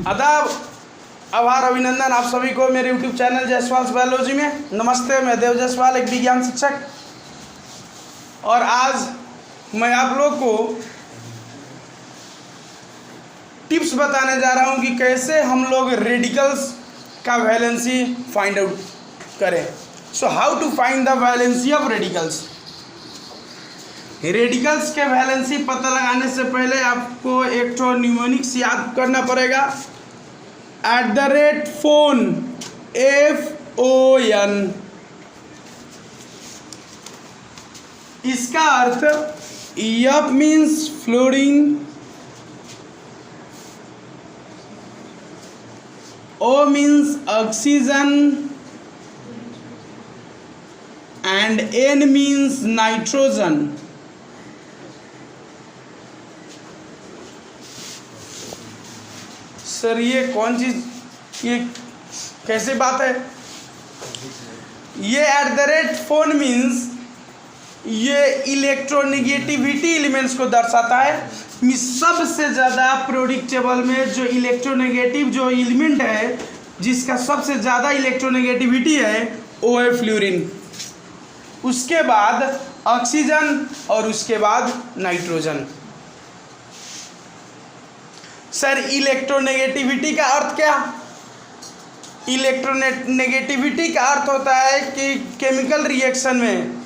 आदाब, आभार, अभिनंदन आप सभी को मेरे YouTube चैनल जायसवाल बायोलॉजी में। नमस्ते, मैं देव जायसवाल, एक विज्ञान शिक्षक। और आज मैं आप लोग को टिप्स बताने जा रहा हूं कि कैसे हम लोग रेडिकल्स का वैलेंसी फाइंड आउट करें। So how to find the valency of radicals. Radicals के वैलेंसी पता लगाने से पहले आपको एक तो न्यूमोनिक्स याद करना पड़ेगा। @phone FON, इसका अर्थ F means fluorine, O means oxygen and N means nitrogen. Sir ये कौन चीज़, ये कैसे बात है? ये @phone मीन्स ये इलेक्ट्रोनेगेटिविटी एलिमेंट्स को दर्शाता है। सबसे ज़्यादा प्रोडिक्टेबल में जो इलेक्ट्रोनेगेटिव जो एलिमेंट है, जिसका सबसे ज़्यादा इलेक्ट्रोनेगेटिविटी है, वो है फ्लोरीन, उसके बाद ऑक्सीजन और उसके बाद नाइट्रोजन। सर इलेक्ट्रोनेगेटिविटी का अर्थ क्या? इलेक्ट्रोनेगेटिविटी का अर्थ होता है कि केमिकल रिएक्शन में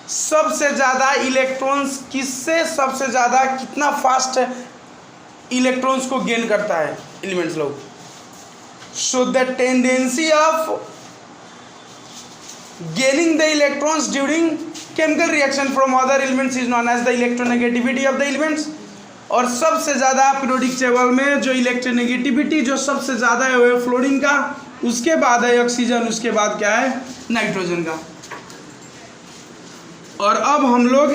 सबसे ज़्यादा इलेक्ट्रॉन्स किससे सबसे ज़्यादा कितना फास्ट इलेक्ट्रॉन्स को गेन करता है एलिमेंट्स लोग। So the tendency of gaining the electrons during chemical reaction from other elements is known as the electronegativity of the elements. और सबसे ज़्यादा पीरियोडिक टेबल में जो इलेक्ट्रोनेगेटिविटी जो सबसे ज़्यादा है वो है फ्लोरीन का, उसके बाद है ऑक्सीजन, उसके बाद क्या है, नाइट्रोजन का। और अब हम लोग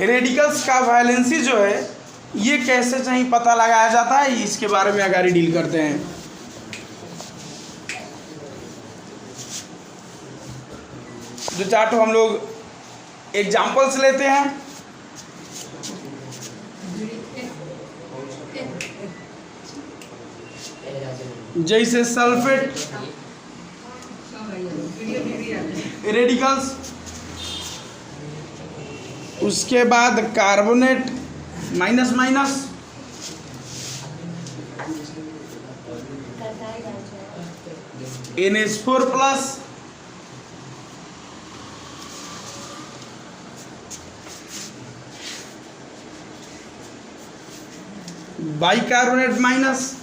रेडिकल्स का वैलेंसी जो है ये कैसे सही पता लगाया जाता है, इसके बारे में आगे डील करते हैं। जो चार्ट हम लोग एग्जाम्पल्स लेते हैं। जैसे सल्फेट रेडिकल्स, उसके बाद carbonate minus minus, NH4+, bicarbonate minus,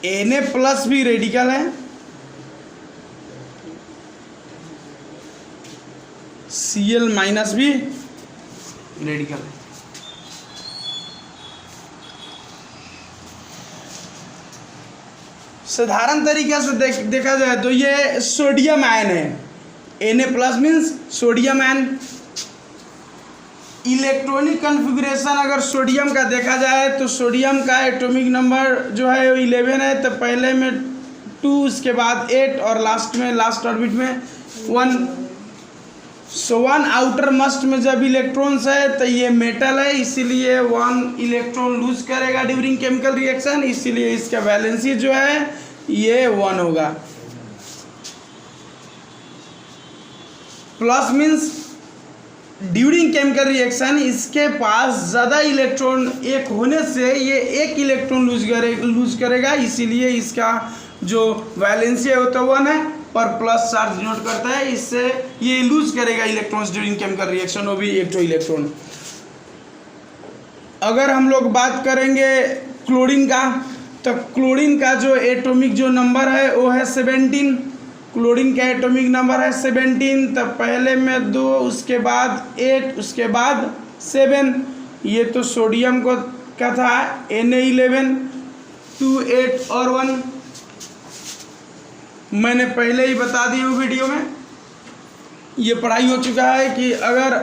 Na+ भी रेडिकल है, Cl- भी रेडिकल है। साधारण तरीके से देखा जाए तो ये सोडियम आयन है। Na+ means sodium ion. Electronic configuration अगर सोडियम का देखा जाए तो सोडियम का एटॉमिक नंबर जो है 11 है। तो पहले में 2, उसके बाद 8 और लास्ट में लास्ट ऑर्बिट में 1। सो 1 आउटर मस्ट में जब इलेक्ट्रॉन्स है तो ये मेटल है, इसीलिए 1 इलेक्ट्रॉन लूज करेगा ड्यूरिंग केमिकल रिएक्शन, इसीलिए इसका वैलेंसी जो है ये 1 होगा। Plus means during chemical reaction इसके पास ज़्यादा इलेक्ट्रॉन एक होने से ये 1 इलेक्ट्रॉन लूज करेगा, इसीलिए इसका जो वैलेंसी है वो तो 1 है, पर प्लस चार्ज डिनोट करता है, इससे ये लूज करेगा इलेक्ट्रॉन्स ड्यूरिंग केमिकल रिएक्शन, वो भी 1 इलेक्ट्रॉन। अगर हम लोग बात करेंगे क्लोरीन का, तो क्लोरीन का जो एटॉमिक जो नंबर है वो है 17। क्लोरीन का एटॉमिक नंबर है 17। तब पहले में 2, उसके बाद 8, उसके बाद 7। ये तो सोडियम को का था Na11, 2, 8 और 1। मैंने पहले ही बता दी हूँ वीडियो में, ये पढ़ाई हो चुका है कि अगर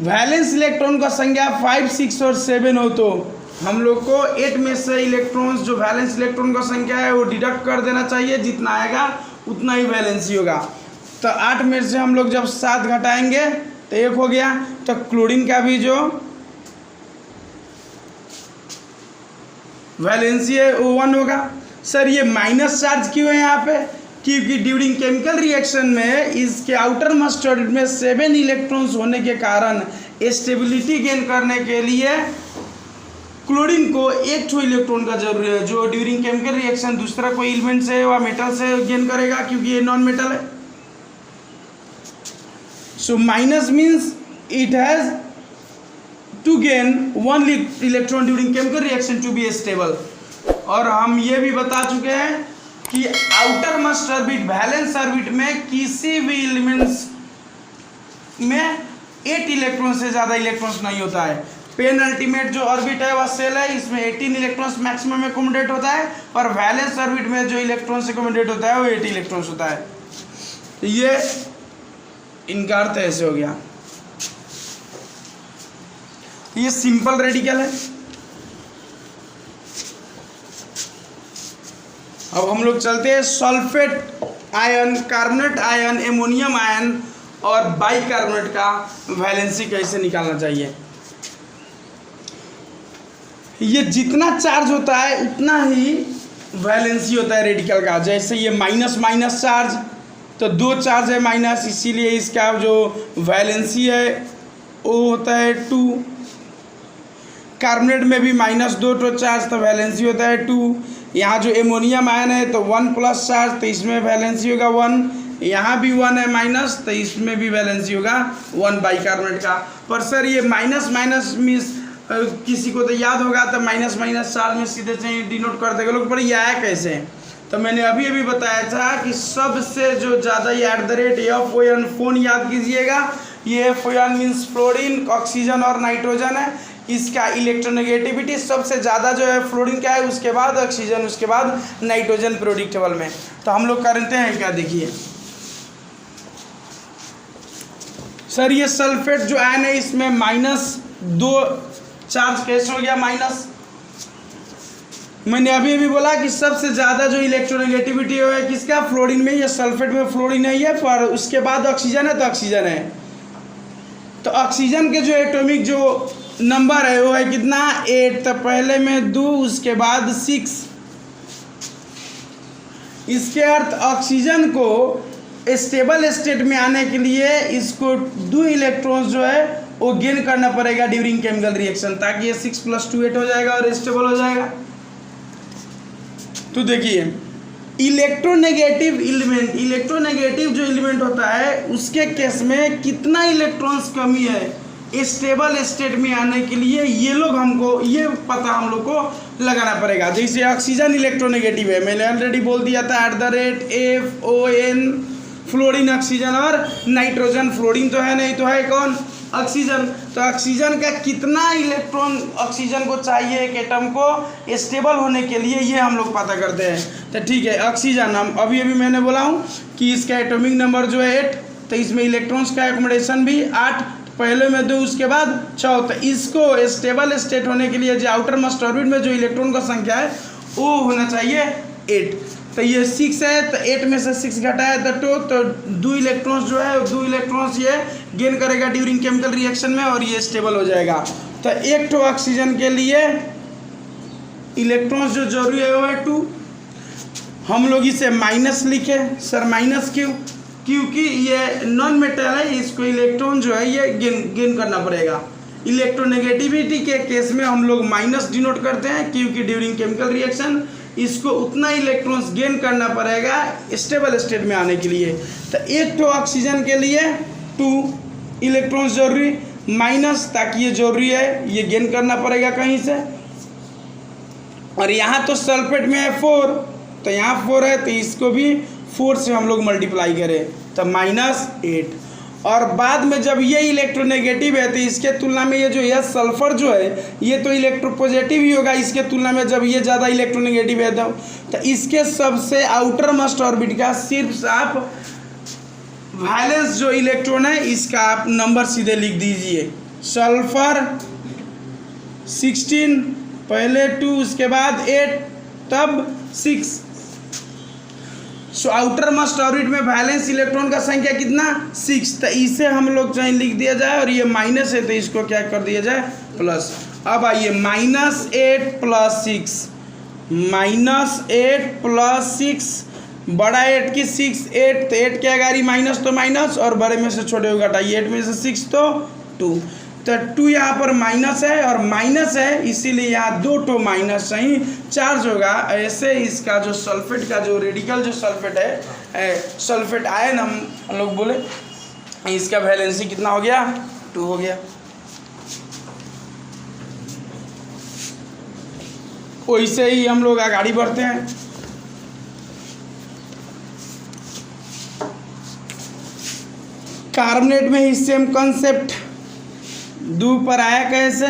वैलेंस इलेक्ट्रॉन का संख्या 5, 6 और 7 हो तो हम लोग को 8 में से इलेक्ट्रॉन्स जो वैलेंस इलेक्ट्रॉन का संख्या है वो डिडक्ट कर देना चाहिए, जितना आएगा उतना ही वैलेंसी होगा। तो 8 में से हम लोग जब 7 घटाएंगे तो एक हो गया। तो क्लोरीन का भी जो वैलेंसी है वो 1 होगा। सर ये माइनस चार्ज क्यों है यहाँ पे? क्योंकि ड्यूरिंग केमिकल रिएक्शन में इसके आउटर मोस्ट ऑर्बिट में 7 इलेक्ट्रॉन्स होने के कारण स्टेबिलिटी गेन करने के लिए क्लोरीन को 1 इलेक्ट्रॉन का जरूरी है, जो ड्यूरिंग केमिकल रिएक्शन दूसरा कोई एलिमेंट से या मेटल से गेन करेगा, क्योंकि ये नॉन मेटल है। So minus means it has to gain 1 electron during chemical reaction to be stable. और हम ये भी बता चुके हैं कि outermost orbit valence orbit में किसी भी एलिमेंट्स में 8 इलेक्ट्रॉन से ज़्यादा इलेक्ट्रॉन्स नहीं होता है। पेन अल्टीमेट जो ऑर्बिट है वह सेल है, इसमें 18 इलेक्ट्रॉन्स मैक्सिमम में अकोमोडेट होता है, और वैलेंस ऑर्बिट में जो इलेक्ट्रॉन से अकोमोडेट होता है वो 8 इलेक्ट्रॉन्स होता है। तो ये इनका अर्थ ऐसे हो गया। ये सिंपल रेडिकल है। अब हम लोग चलते हैं sulphate ion, carbonate ion, ammonium ion और बाइकार्बोनेट का वैलेंसी कैसे निकालना चाहिए। ये जितना चार्ज होता है उतना ही वैलेंसी होता है रेडिकल का। जैसे ये माइनस माइनस चार्ज, तो 2 चार्ज है माइनस, इसीलिए इसका जो वैलेंसी है वो होता है 2। कार्बोनेट में भी -2 चार्ज, तो वैलेंसी होता है 2। यहाँ जो एमोनियम आयन है तो 1 प्लस चार्ज, तो इसमें वैलेंसी होगा 1। यहाँ भी 1 है माइनस, तो इसमें भी वैलेंसी होगा 1 बाइकार्बोनेट का। पर सर ये माइनस माइनस मीन्स किसी को तो याद होगा, तो माइनस माइनस चार्ज में सीधे से डिनोट कर देगा लोग, पर ये आया कैसे? तो मैंने अभी बताया था कि सबसे जो ज़्यादा ये @FON फ़ोन याद कीजिएगा। ये FON मीन्स फ्लोरीन, ऑक्सीजन और नाइट्रोजन है। इसका इलेक्ट्रोनेगेटिविटी सबसे ज़्यादा जो है फ्लोरीन का है, उसके बाद ऑक्सीजन, उसके बाद नाइट्रोजन पीरियोडिक टेबल में। तो हम लोग करते हैं क्या, देखिए सर ये सल्फेट जो आयन है इसमें -2 चार्ज कैसे हो गया माइनस? मैंने अभी बोला कि सबसे ज़्यादा जो इलेक्ट्रोनेगेटिविटी है किसका? फ्लोरीन में। ये सल्फेट में फ्लोरीन नहीं है, पर उसके बाद ऑक्सीजन है, तो ऑक्सीजन है। तो ऑक्सीजन के जो एटॉमिक जो नंबर है वो है कितना? 8। तो पहले में 2, उसके बाद 6। इसके अर्थ ऑक्सीजन को स्टेबल स्टेट में आने के लिए इसको 2 इलेक्ट्रॉन्स जो है वो गेन करना पड़ेगा ड्यूरिंग केमिकल रिएक्शन, ताकि ये 6 + 2 8 हो जाएगा और स्टेबल हो जाएगा। तो देखिए इलेक्ट्रोनेगेटिव एलिमेंट, इलेक्ट्रोनेगेटिव जो एलिमेंट होता है उसके केस में कितना इलेक्ट्रॉन्स कमी है स्टेबल स्टेट में आने के लिए, ये लोग हमको ये पता हम लोग को लगाना पड़ेगा। जैसे ऑक्सीजन इलेक्ट्रोनेगेटिव है, मैंने ऑलरेडी बोल दिया था @FON फ्लोरीन ऑक्सीजन, और नाइट्रोजन फ्लोरीन तो है नहीं, तो है कौन? ऑक्सीजन। तो ऑक्सीजन का कितना इलेक्ट्रॉन ऑक्सीजन को चाहिए एक एटम को स्टेबल होने के लिए, ये हम लोग पता करते हैं। तो ठीक है, ऑक्सीजन हम अभी मैंने बोला हूँ कि इसका एटॉमिक नंबर जो है 8, तो इसमें इलेक्ट्रॉन्स का एकोमोडेशन भी 8, पहले में 2 उसके बाद 6। तो इसको स्टेबल स्टेट होने के लिए जो आउटर मोस्ट ऑर्बिट में जो इलेक्ट्रॉन का संख्या है वो होना चाहिए 8। तो ये 6 है, तो 8 में से 6 घटाया तो 2 इलेक्ट्रॉन्स जो है 2 इलेक्ट्रॉन्स ये गेन करेगा ड्यूरिंग केमिकल रिएक्शन में, और ये स्टेबल हो जाएगा। तो एक तो ऑक्सीजन के लिए इलेक्ट्रॉन्स जो जरूरी है वो है 2। हम लोग इसे माइनस लिखे। सर माइनस क्यों? क्योंकि ये नॉन मेटल है, इसको इलेक्ट्रॉन जो है ये गेन करना पड़ेगा। इलेक्ट्रोनेगेटिविटी के केस में हम लोग माइनस डिनोट करते हैं, क्योंकि ड्यूरिंग केमिकल रिएक्शन इसको उतना इलेक्ट्रॉन्स गेन करना पड़ेगा स्टेबल स्टेट में आने के लिए। तो एक तो ऑक्सीजन के लिए 2 इलेक्ट्रॉन्स जरूरी, माइनस, ताकि ये जरूरी है, ये गेन करना पड़ेगा कहीं से। और यहाँ तो सल्फेट में है 4, तो यहाँ 4 है, तो इसको भी 4 से हम लोग मल्टीप्लाई करें तो -8। और बाद में जब ये इलेक्ट्रोनेगेटिव है तो इसके तुलना में ये जो है सल्फर जो है ये तो इलेक्ट्रोपॉजिटिव ही होगा इसके तुलना में, जब ये ज़्यादा इलेक्ट्रोनेगेटिव है तो इसके सबसे आउटर मोस्ट ऑर्बिट का सिर्फ आप वैलेंस जो इलेक्ट्रॉन है इसका आप नंबर सीधे लिख दीजिए। सल्फर 16, पहले 2 उसके बाद 8 तब 6। सो आउटर मोस्ट ऑर्बिट में वैलेंस इलेक्ट्रॉन का संख्या कितना 6, तो इसे हम लोग चाहे लिख दिया जाए, और ये माइनस है तो इसको क्या कर दिया जाए प्लस। अब आइए -8 + 6, -8 + 6, बड़ा 8 की 6, 8 तो 8 के अगाड़ी माइनस तो माइनस, और बड़े में से छोटे को घटाइए, 8 में से 6 तो 2, तो 2 यहाँ पर माइनस है और माइनस है, इसीलिए यहाँ 2 तो माइनस सही चार्ज होगा। ऐसे इसका जो सल्फेट का जो रेडिकल जो सल्फेट है, सल्फेट आयन हम लोग बोले, इसका वैलेंसी कितना हो गया 2 हो गया। वैसे ही हम लोग आगे बढ़ते हैं। कार्बोनेट में ही सेम कॉन्सेप्ट 2 पर आया कैसे,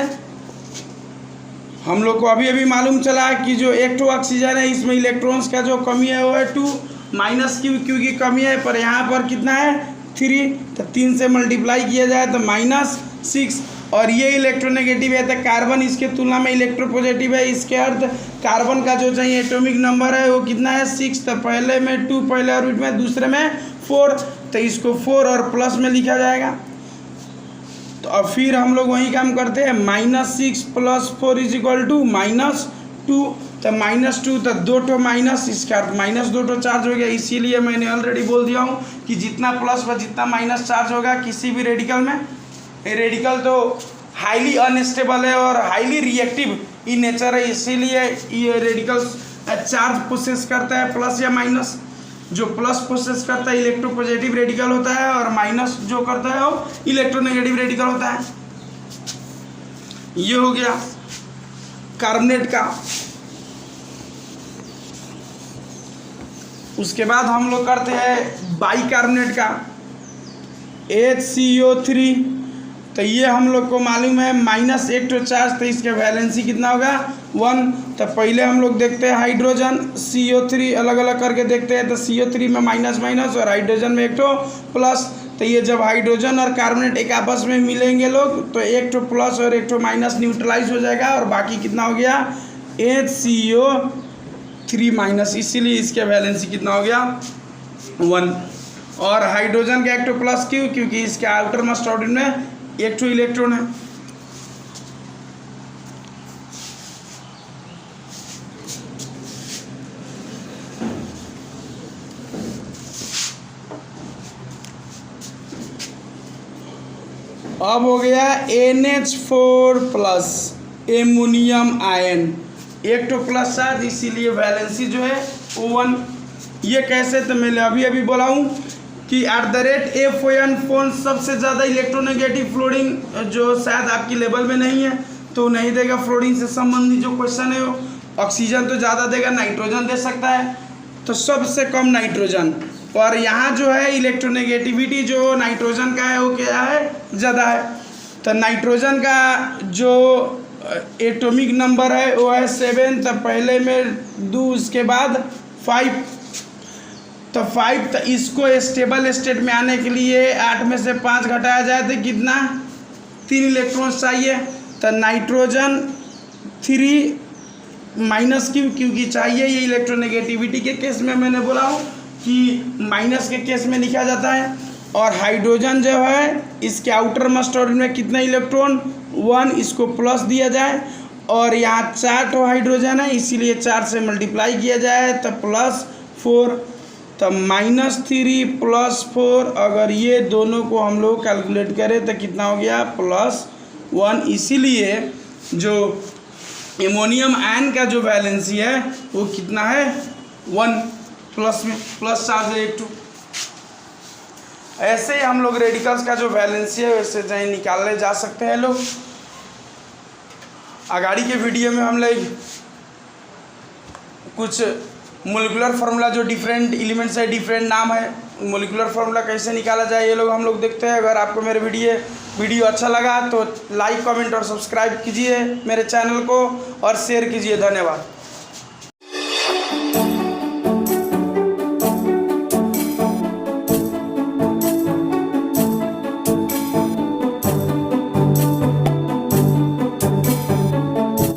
हम लोग को अभी अभी मालूम चला कि जो एक तो ऑक्सीजन है इसमें इलेक्ट्रॉन्स का जो कमी है वो है 2 -q की कमी है, पर यहाँ पर कितना है 3, तो 3 से मल्टीप्लाई किया जाए तो -6, और ये इलेक्ट्रोनेगेटिव है तो कार्बन इसके तुलना में इलेक्ट्रोपॉजिटिव है, इसके अर्थ कार्बन का जो चाहिए एटॉमिक नंबर है वो कितना है 6, तो पहले में 2 पहले ऑर्बिट में, दूसरे में 4, तो इसको 4 और प्लस में लिखा जाएगा। तो अब फिर हम लोग वही काम करते हैं, -6 + 4 = -2, तो -2 तो 2 तो माइनस, इसका -2 तो चार्ज हो गया। इसीलिए मैंने ऑलरेडी बोल दिया हूँ कि जितना प्लस व जितना माइनस चार्ज होगा किसी भी रेडिकल में, रेडिकल तो हाईली अनस्टेबल है और हाईली रिएक्टिव इन नेचर है, इसीलिए ये रेडिकल चार्ज प्रोसेस करता है प्लस या माइनस। जो प्लस प्रोसेस करता है इलेक्ट्रोपॉजिटिव रेडिकल होता है, और माइनस जो करता है वो इलेक्ट्रोनेगेटिव रेडिकल होता है। ये हो गया कार्बोनेट का। उसके बाद हम लोग करते हैं बाइकार्बोनेट का, HCO3, तो ये हम लोग को मालूम है -1 तो चार्ज, तो इसका वैलेंसी कितना होगा 1। तो पहले हम लोग देखते हैं हाइड्रोजन CO3 अलग अलग करके देखते हैं, तो CO3 में माइनस माइनस और हाइड्रोजन में 1 तो प्लस, तो ये जब हाइड्रोजन और कार्बोनेट एक आपस में मिलेंगे लोग तो 1 तो प्लस और 1 तो माइनस न्यूट्रलाइज हो जाएगा, और बाकी कितना हो गया HCO3-, इसीलिए इसका वैलेंसी कितना हो गया 1। और हाइड्रोजन का 1 तो प्लस क्यों, क्योंकि इसके आउटर मोस्ट ऑर्बिट में 1 तो इलेक्ट्रॉन है। अब हो गया NH4+ एमोनियम आयन, 1 तो प्लस चार्ज, इसीलिए वैलेंसी जो है 1। ये कैसे, तो मैंने अभी अभी बोला हूँ कि @F1 फोन सबसे ज़्यादा इलेक्ट्रोनेगेटिव फ्लोरीन जो शायद आपकी लेवल में नहीं है तो नहीं देगा। फ्लोरीन से संबंधित जो क्वेश्चन है वो ऑक्सीजन तो ज़्यादा देगा, नाइट्रोजन दे सकता है, तो सबसे कम नाइट्रोजन। और यहाँ जो है इलेक्ट्रोनेगेटिविटी जो नाइट्रोजन का है वो क्या है ज़्यादा है, तो नाइट्रोजन का जो एटॉमिक नंबर है वो है 7, तो पहले में 2 उसके बाद 5, तो 5, तो इसको स्टेबल स्टेट में आने के लिए 8 में से 5 घटाया जाए तो कितना 3 इलेक्ट्रॉन्स चाहिए, तो नाइट्रोजन 3 -q क्योंकि चाहिए। ये इलेक्ट्रोनेगेटिविटी के केस में मैंने बोला हूँ कि माइनस के केस में लिखा जाता है। और हाइड्रोजन जो है इसके आउटर मोस्ट ऑर्बिट में कितना इलेक्ट्रॉन 1, इसको प्लस दिया जाए, और यहाँ 4 तो हाइड्रोजन है इसीलिए 4 से मल्टीप्लाई किया जाए तो +4, तो -3 +4, अगर ये दोनों को हम लोग कैलकुलेट करें तो कितना हो गया +1। इसीलिए जो एमोनियम आयन का जो वैलेंसी है वो कितना है 1, प्लस में प्लस चार्ज है 1 2। ऐसे ही हम लोग रेडिकल्स का जो वैलेंसी है वैसे चाहे निकालने जा सकते हैं लोग। आगाड़ी के वीडियो में हम लोग कुछ मोलिकुलर फार्मूला जो डिफरेंट एलिमेंट्स है, डिफरेंट नाम है, मोलिकुलर फार्मूला कैसे निकाला जाए ये लोग हम लोग देखते हैं। अगर आपको मेरे वीडियो अच्छा लगा तो लाइक कमेंट और सब्सक्राइब कीजिए मेरे चैनल को और शेयर कीजिए। धन्यवाद।